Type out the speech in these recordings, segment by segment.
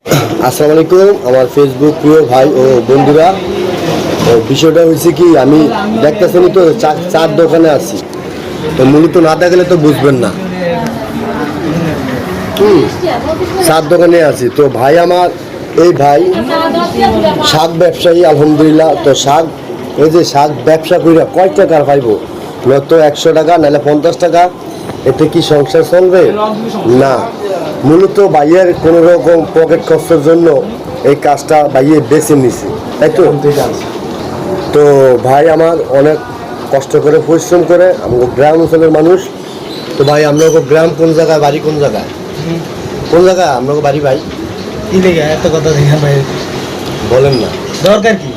আসসালামু আলাইকুম আমার ফেসবুক প্রিয় ভাই ও বন্ধুরা। বিষয়টা হয়েছে কি, আমি দেখতেছেন তো চার দোকানে আছি, তো মূলত না দেখলে তো বুঝবেন না। চার দোকানে আছি, তো ভাই আমার এই ভাই শাক ব্যবসায়ী আলহামদুলিল্লাহ। তো শাক, এই যে শাক ব্যবসা কইরা কয় টাকার পাইব, নয়তো 100 টাকা নাহলে 50 টাকা, এতে কি সংসার চলবে? না, মূলত ভাইয়ের কোনো রকম পকেট খরচের জন্য এই কাজটা ভাইয়ে বেছে নিছে, তাই তো। তো ভাই আমার অনেক কষ্ট করে পরিশ্রম করে, আমাকে গ্রাম অঞ্চলের মানুষ। তো ভাই আপনাকে গ্রাম কোন জায়গায়, বাড়ি কোন জায়গায়, কোন জায়গায় আপনাকে বাড়ি ভাই? কি লেগে এত কথা দেখেন ভাই, বলেন না, দরকার কি?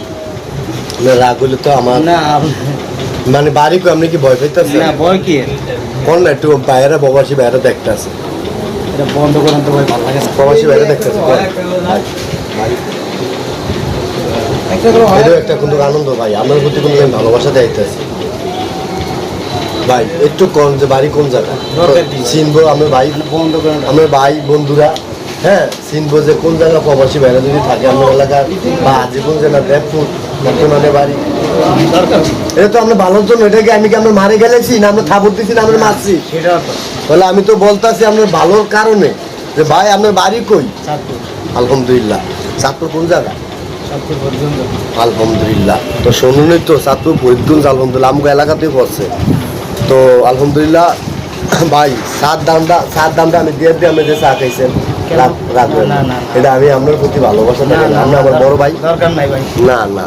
না রাগ হইলে তো আমার না মানে বাড়ি কো, আপনি কি ভয় পাইতেছেন? না, ভয় কি? কোন না একটু বাইরে প্রবাসী বাইরে দেখতে আছে, এটা বন্ধ করেন তো ভাই, ভালো লাগে না। প্রবাসী বাইরে দেখতে আছে। এটাও একটা কিন্তু আনন্দ ভাই, আমার প্রতি কিন্তু আমি ভালোবাসা চাইতেছি ভাই। একটু কোন যে বাড়ি কোন জায়গায় চিনবো আমরা ভাই, বন্ধ করেন আমরা ভাই বন্ধুরা, হ্যাঁ চিনবো যে কোন জায়গায় প্রবাসী বাইরে যদি থাকে আপনার এলাকার, বা যে কোন জায়গায় দেবপুর বর্তমানে বাড়ি। দরকার এটা তো আমরা ভালোর জন্য, এটাকে আমি কি আমরা মারে গেলেছি না আমরা থাপড় দিচ্ছি না আমরা মারছি? সেটা তো তাহলে আমি তো বলতেছি আপনার ভালোর কারণে যে ভাই আপনার বাড়ি কই? চাঁদপুর। আলহামদুলিল্লাহ। চাঁদপুর কোন জায়গা? চাঁদপুর পর্যন্ত। আলহামদুলিল্লাহ। তো শুনুনই তো, চাঁদপুর ফরিদগঞ্জ আলহামদুলিল্লাহ আমাকে এলাকাতেই পড়ছে। তো আলহামদুলিল্লাহ ভাই, সাত দামটা আমি দিয়ে আমি যে চা খাইছেন রাখবেন, না, না, না। এটা আমি আপনার প্রতি ভালোবাসা না, থাকি। না, আপনি আমার বড় ভাই। দরকার নাই ভাই। না না,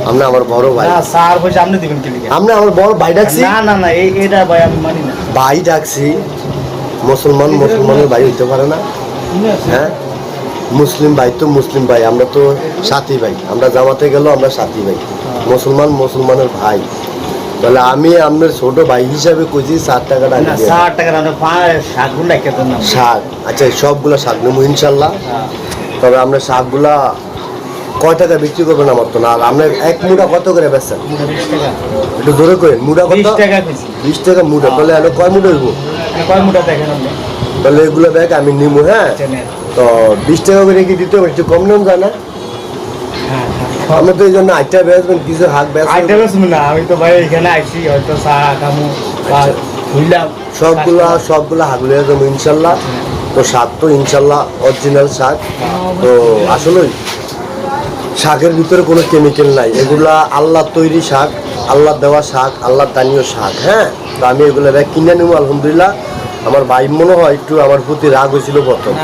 আপনি আমার বড় ভাই। না স্যার পয়সা আপনি দিবেন কি লিখে? আপনি আমার বড় ভাই ডাকছি, না না না, এটা ভাই আমি মানি না। ভাই ডাকছি। মুসলমানের ভাই হইতে পারে না? হ্যাঁ, মুসলিম ভাই তো মুসলিম ভাই, আমরা তো সাথী ভাই, আমরা জামাতে গেলেও আমরা সাথী ভাই। মুসলমানের ভাই, তাহলে আমি আপনার ছোট ভাই হিসাবে কইছি 60 টাকাটা না 60 টাকা না, শাকগুলো রেখে দেন না। শাক, আচ্ছা সবগুলা শাক নেবো ইনশাল্লাহ। হ্যাঁ। তবে আমরা শাকগুলা কয় টাকা বিক্রি করবেন আমার তো না, আর আপনার এক মুঠা কত করে বেচছেন? 20 টাকা। একটু ধরে করেন, মুঠা কত? 20 টাকা কেজি। 20 টাকা মুঠা, তাহলে এলো কয় মুঠা হইব? কয় মুঠা দেখেন আপনি? তাহলে এগুলো ব্যাগ আমি নিবো, হ্যাঁ। তো 20 টাকা করে কি দিতে হবে? একটু কম নেন যায় না? হ্যাঁ আমরা তো এই জন্য আইটা বেচবেন, কিছু হাক আইটেম বেচবেন। না, আমি তো ভাই এখানে আইছি হয়তো চা খামু বা বুঝলাম সবগুলা হাগুলে যাবো ইনশাল্লাহ। তো শাক তো ইনশাল্লাহ অরিজিনাল শাক। তো আসলে শাকের ভিতরে কোনো কেমিক্যাল নাই, এগুলা আল্লাহ তৈরি শাক, আল্লাহ দেওয়া শাক, আল্লাহ দানীয় শাক, হ্যাঁ। তো আমি এগুলো ব্যাগ কিনে নেবো আলহামদুলিল্লাহ। আমার ভাই মনে হয় একটু আমার প্রতি রাগ হয়েছিল প্রথম,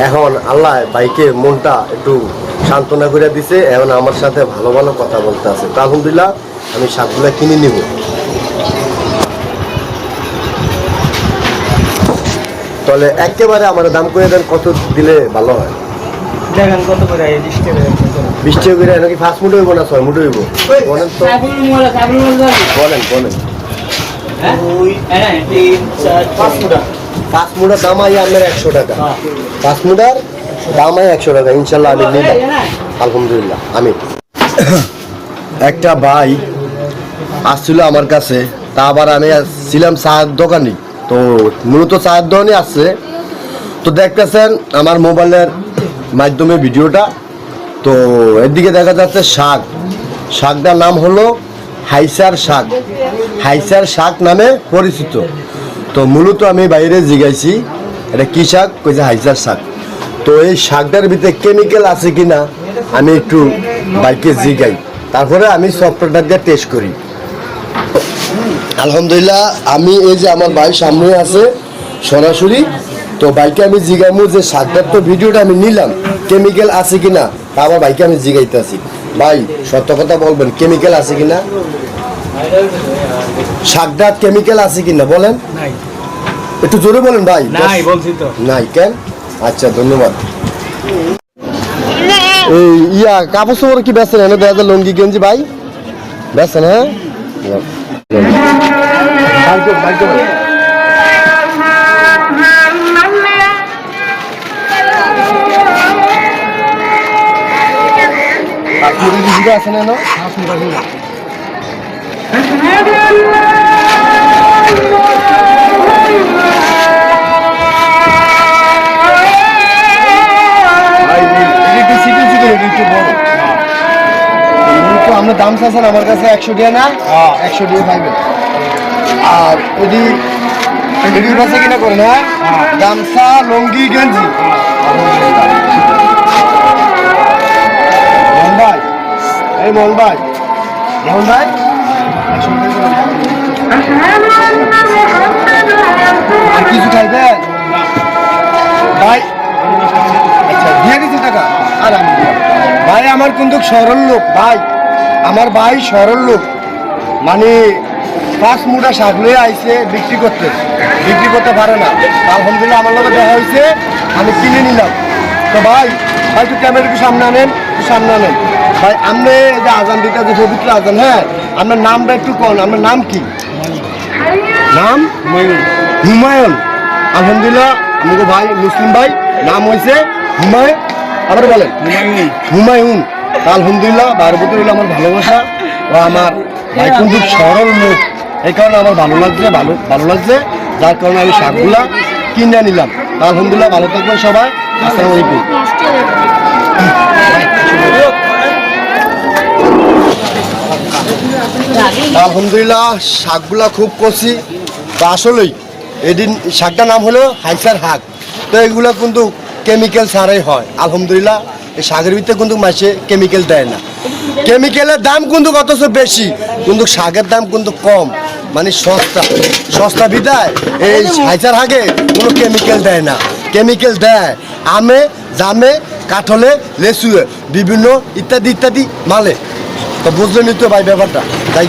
এখন আল্লাহ ভাইকে মনটা একটু সান্ত্বনা করে দিছে, এখন আমার সাথে ভালো ভালো কথা বলতে আছে। তো আলহামদুলিল্লাহ আমি শাকগুলো কিনে নিব। তাহলে একেবারে আমার দাম করে দেন, কত দিলে ভালো হয়? দেখেন কত করে 20 টাকা করে, নাকি 5 মুঠো হইব না 6 মুঠো হইব? বলেন তো, বলেন। 5 মুঠার দাম আই আপনার 100 টাকা, 5 মুঠার দাম আই 100 টাকা ইনশাল্লাহ আমি নিলাম আলহামদুলিল্লাহ। আমি একটা ভাই আসছিল আমার কাছে, তা আবার আমি ছিলাম চায়ের দোকানি, তো মূলত চায়ের দোকানই আসছে। তো দেখতেছেন আমার মোবাইলের মাধ্যমে ভিডিওটা, তো এদিকে দেখা যাচ্ছে শাকটার নাম হলো হাইসার শাক, হাইসার শাক নামে পরিচিত। তো মূলত আমি বাইরে জিগাইছি এটা কি শাক, কইছে হাইসার শাক। তো এই শাকটার ভিতরে কেমিক্যাল আছে কিনা আমি একটু বাইকে জিগাই, তারপরে আমি সফটওয়্যারটা দিয়ে টেস্ট করি। আলহামদুলিল্লাহ আমি এই যে আমার ভাই সামনে আছে সরাসরি, তো বাইকে আমি জিগামু যে শাকটার তো ভিডিওটা আমি নিলাম, কেমিক্যাল আছে কিনা, তা আমার বাইকে আমি জিগাইতে আছি। ভাই সত্য কথা বলবেন, কেমিক্যাল আছে কিনা, শাকটা কেমিক্যাল আছে কিনা বলেন, একটু জোরে বলেন ভাই। নাই বলছি তো নাই কেন? আচ্ছা ধন্যবাদ। এই কাপড় চোপড় কি বেচেন? এনে দেখা যায় লুঙ্গি গেঞ্জি ভাই বেচেন, হ্যাঁ। আছেন এনে ভাই আছেন আমার কাছে 100 টাকা না 100 টাকা পাইবেন আর এডি এডির কাছে কিনা করেন হ্যাঁ গামছা লুঙ্গি গেঞ্জি মোহন ভাই এই মোহন ভাই আর কিছু খাইবেন ভাই আচ্ছা দিয়ে দিচ্ছি টাকা আর আমি দিলাম। ভাই আমার কিন্তু সরল লোক ভাই আমার ভাই সরল লোক মানে 5 মুঠা শাক লয়ে আইছে বিক্রি করতে পারে না আলহামদুলিল্লাহ আমার লগে দেখা হয়েছে আমি কিনে নিলাম তো ভাই একটু ক্যামেরা একটু সামনে আনেন ভাই আপনি এই যে আজান দিতে যে পবিত্র আজান হ্যাঁ আপনার নামটা একটু কোন আপনার নাম কি নাম হুমায়ুন আলহামদুলিল্লাহ আমাকে ভাই মুসলিম ভাই নাম হয়েছে হুমায়ুন আবার বলেন হুমায়ুন আলহামদুলিল্লাহ ভাইয়ের প্রতি হইলো আমার ভালোবাসা ও আমার ভাই কিন্তু সরল লোক এই কারণে আমার ভালো লাগছে যার কারণে আমি শাকগুলা কিনে নিলাম আলহামদুলিল্লাহ ভালো থাকবেন সবাই আসসালামু আলাইকুম আলহামদুলিল্লাহ শাকগুলা খুব কষি তো আসলেই এদিন শাকটার নাম হলো হাইসার শাক তো এগুলো কিন্তু কেমিক্যাল ছাড়াই হয় আলহামদুলিল্লাহ এই শাকের ভিতরে কিন্তু মাসে কেমিক্যাল দেয় না কেমিক্যালের দাম কিন্তু অথচ বেশি কিন্তু শাকের দাম কিন্তু কম মানে সস্তা বিদায় এই হাইসার শাকে কোনো কেমিক্যাল দেয় না কেমিক্যাল দেয় আমে জামে কাঠলে লেসুয়ে বিভিন্ন ইত্যাদি মালে তো বুঝলেন তো ভাই ব্যাপারটা তাই